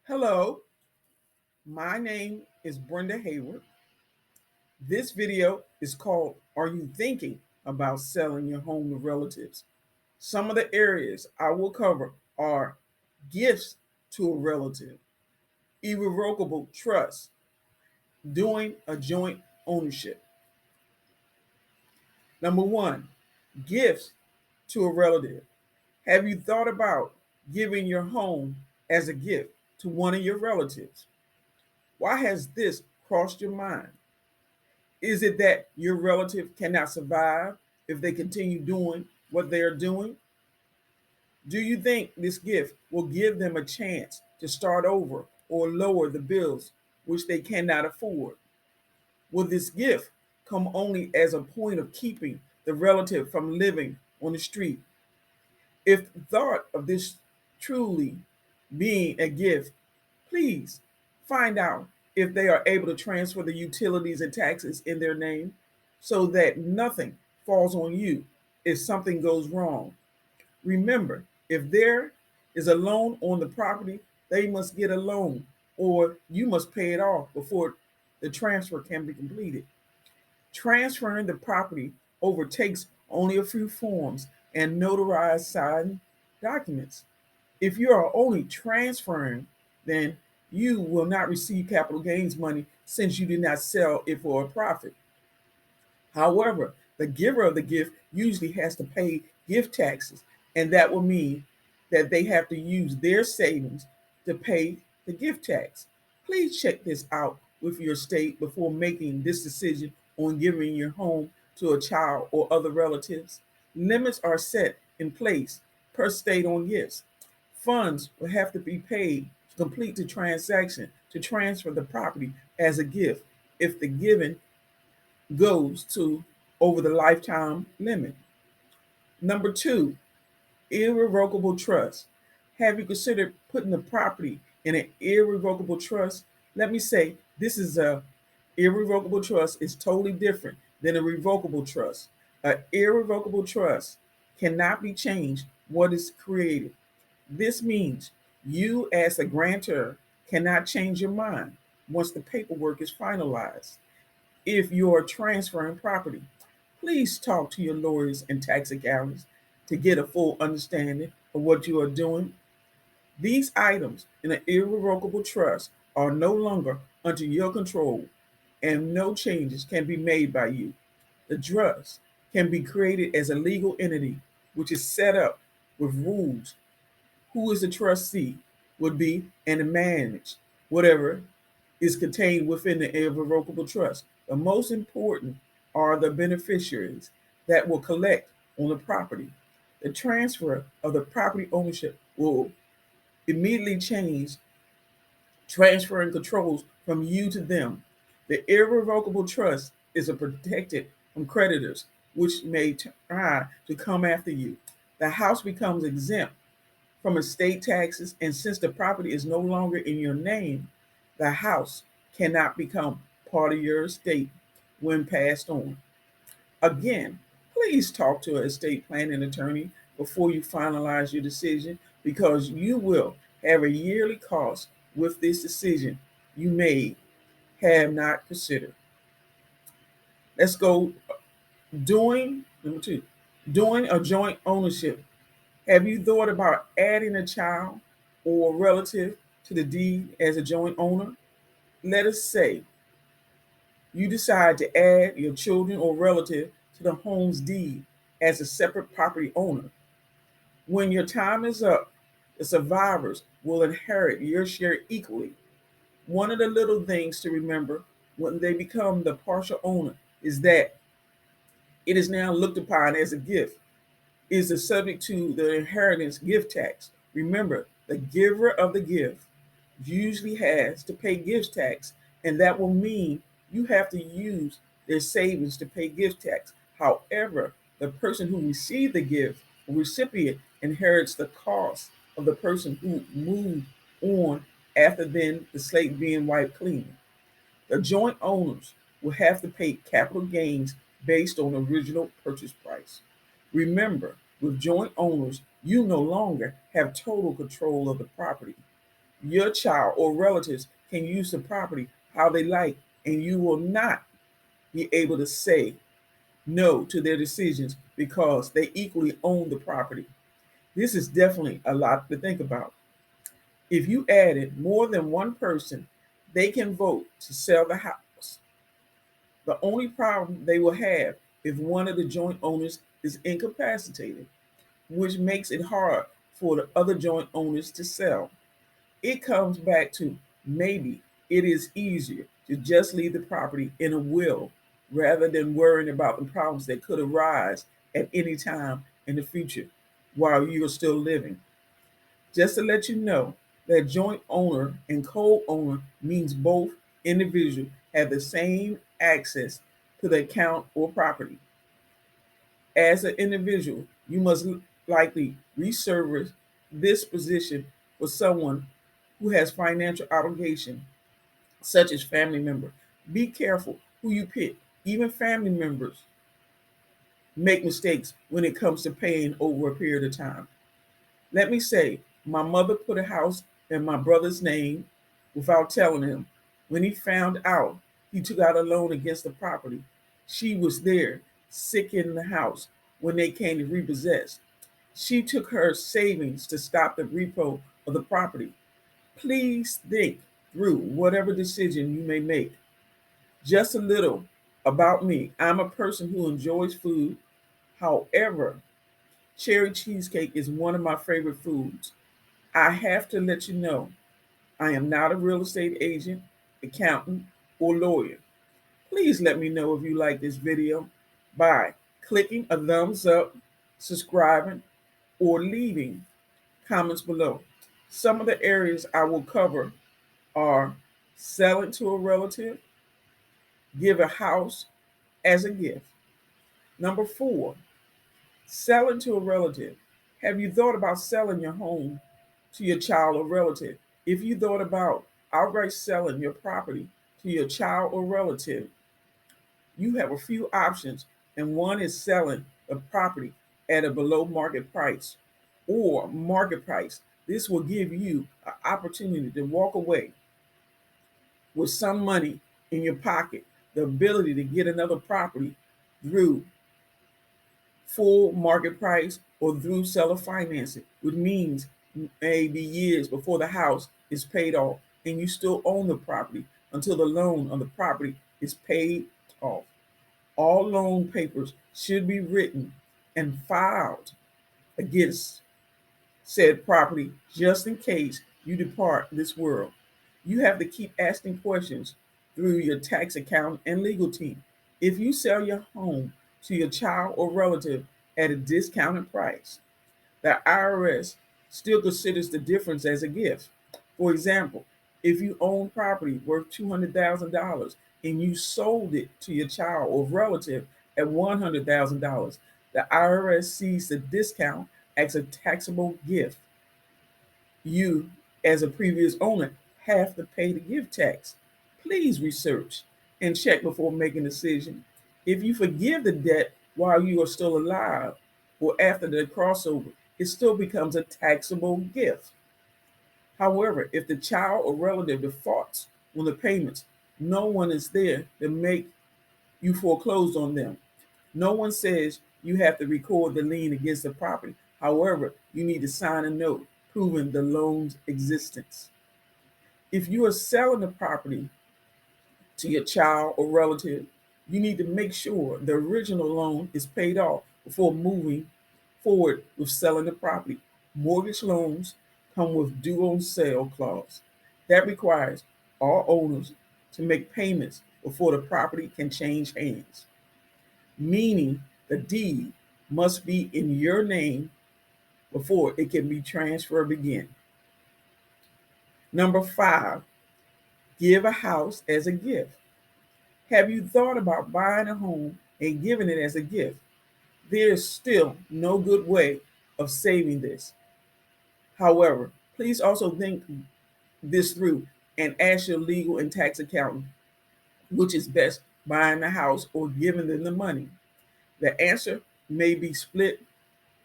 Hello, my name is Brenda Hayward. This video is called Are You Thinking About Selling Your Home to Relatives? Some of the areas I will cover are gifts to a relative, irrevocable trust, doing a joint ownership. Number one, gifts to a relative. Have you thought about giving your home as a gift to one of your relatives? Why has this crossed your mind? Is it that your relative cannot survive if they continue doing what they are doing? Do you think this gift will give them a chance to start over or lower the bills which they cannot afford? Will this gift come only as a point of keeping the relative from living on the street? If the thought of this truly being a gift, please find out if they are able to transfer the utilities and taxes in their name so that nothing falls on you if something goes wrong. Remember, if there is a loan on the property, they must get a loan or you must pay it off before the transfer can be completed. Transferring the property over takes only a few forms and notarized signed documents. If you are only transferring, then you will not receive capital gains money since you did not sell it for a profit. However, the giver of the gift usually has to pay gift taxes, and that will mean that they have to use their savings to pay the gift tax. Please check this out with your state before making this decision on giving your home to a child or other relatives. Limits are set in place per state on gifts. Funds will have to be paid to complete the transaction to transfer the property as a gift if the given goes to over the lifetime limit. Number two, irrevocable trust. Have you considered putting the property in an irrevocable trust? Let me say, this is a irrevocable trust is totally different than a revocable trust. An irrevocable trust cannot be changed what is created. This means you, as a grantor, cannot change your mind once the paperwork is finalized. If you are transferring property, please talk to your lawyers and tax accountants to get a full understanding of what you are doing. These items in an irrevocable trust are no longer under your control and no changes can be made by you. The trust can be created as a legal entity which is set up with rules. Who is the trustee would be and manage whatever is contained within the irrevocable trust. The most important are the beneficiaries that will collect on the property. The transfer of the property ownership will immediately change, transferring controls from you to them. The irrevocable trust is a protected from creditors which may try to come after you. The house becomes exempt from estate taxes, and since the property is no longer in your name, the house cannot become part of your estate when passed on. Again, please talk to an estate planning attorney before you finalize your decision because you will have a yearly cost with this decision you may have not considered. Let's go doing number two, doing a joint ownership. Have you thought about adding a child or a relative to the deed as a joint owner? Let us say you decide to add your children or relative to the home's deed as a separate property owner. When your time is up, the survivors will inherit your share equally. One of the little things to remember when they become the partial owner is that it is now looked upon as a gift, is the subject to the inheritance gift tax. Remember, the giver of the gift usually has to pay gift tax, and that will mean you have to use their savings to pay gift tax. However, the person who received the gift, the recipient, inherits the cost of the person who moved on after then the slate being wiped clean. The joint owners will have to pay capital gains based on original purchase price. Remember, with joint owners, you no longer have total control of the property. Your child or relatives can use the property how they like, and you will not be able to say no to their decisions because they equally own the property. This is definitely a lot to think about. If you added more than one person, they can vote to sell the house. The only problem they will have if one of the joint owners is incapacitated, which makes it hard for the other joint owners to sell. It comes back to maybe it is easier to just leave the property in a will rather than worrying about the problems that could arise at any time in the future while you are still living. Just to let you know that joint owner and co-owner means both individuals have the same access to the account or property. As an individual, you must likely research this position for someone who has financial obligation, such as family member. Be careful who you pick. Even family members make mistakes when it comes to paying over a period of time. Let me say, my mother put a house in my brother's name without telling him. When he found out, he took out a loan against the property. She was there, sick in the house when they came to repossess. She took her savings to stop the repo of the property. Please think through whatever decision you may make. Just a little about me. I'm a person who enjoys food. However, cherry cheesecake is one of my favorite foods. I have to let you know I am not a real estate agent, accountant, or lawyer. Please let me know if you like this video by clicking a thumbs up, subscribing, or leaving comments below. Some of the areas I will cover are selling to a relative, give a house as a gift. Number 4, selling to a relative. Have you thought about selling your home to your child or relative? If you thought about outright selling your property to your child or relative, you have a few options, and one is selling the property at a below market price or market price. This will give you an opportunity to walk away with some money in your pocket, the ability to get another property through full market price or through seller financing, which means maybe years before the house is paid off and you still own the property until the loan on the property is paid off. All loan papers should be written and filed against said property just in case you depart this world. You have to keep asking questions through your tax accountant and legal team. If you sell your home to your child or relative at a discounted price, the IRS still considers the difference as a gift. For example, if you own property worth $200,000 and you sold it to your child or relative at $100,000, the IRS sees the discount as a taxable gift. You, as a previous owner, have to pay the gift tax. Please research and check before making a decision. If you forgive the debt while you are still alive or after the crossover, it still becomes a taxable gift. However, if the child or relative defaults on the payments, no one is there to make you foreclose on them. No one says you have to record the lien against the property. However, you need to sign a note proving the loan's existence. If you are selling the property to your child or relative, you need to make sure the original loan is paid off before moving forward with selling the property. Mortgage loans come with due on sale clause. That requires all owners to make payments before the property can change hands, meaning the deed must be in your name before it can be transferred again. Number 5, give a house as a gift. Have you thought about buying a home and giving it as a gift? There is still no good way of saving this. However, please also think this through and ask your legal and tax accountant which is best, buying the house or giving them the money. The answer may be split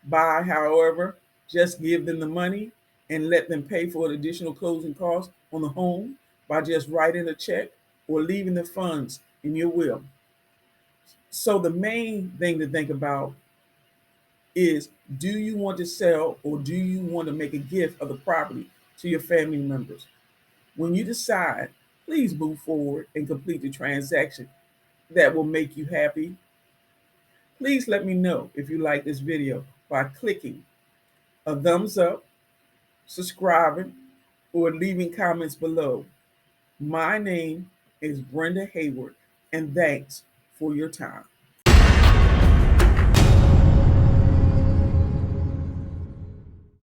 by, however, just give them the money and let them pay for the additional closing costs on the home by just writing a check or leaving the funds in your will. So the main thing to think about is, do you want to sell or do you want to make a gift of the property to your family members? When you decide, please move forward and complete the transaction that will make you happy. Please let me know if you like this video by clicking a thumbs up, subscribing, or leaving comments below. My name is Brenda Hayward, and thanks for your time.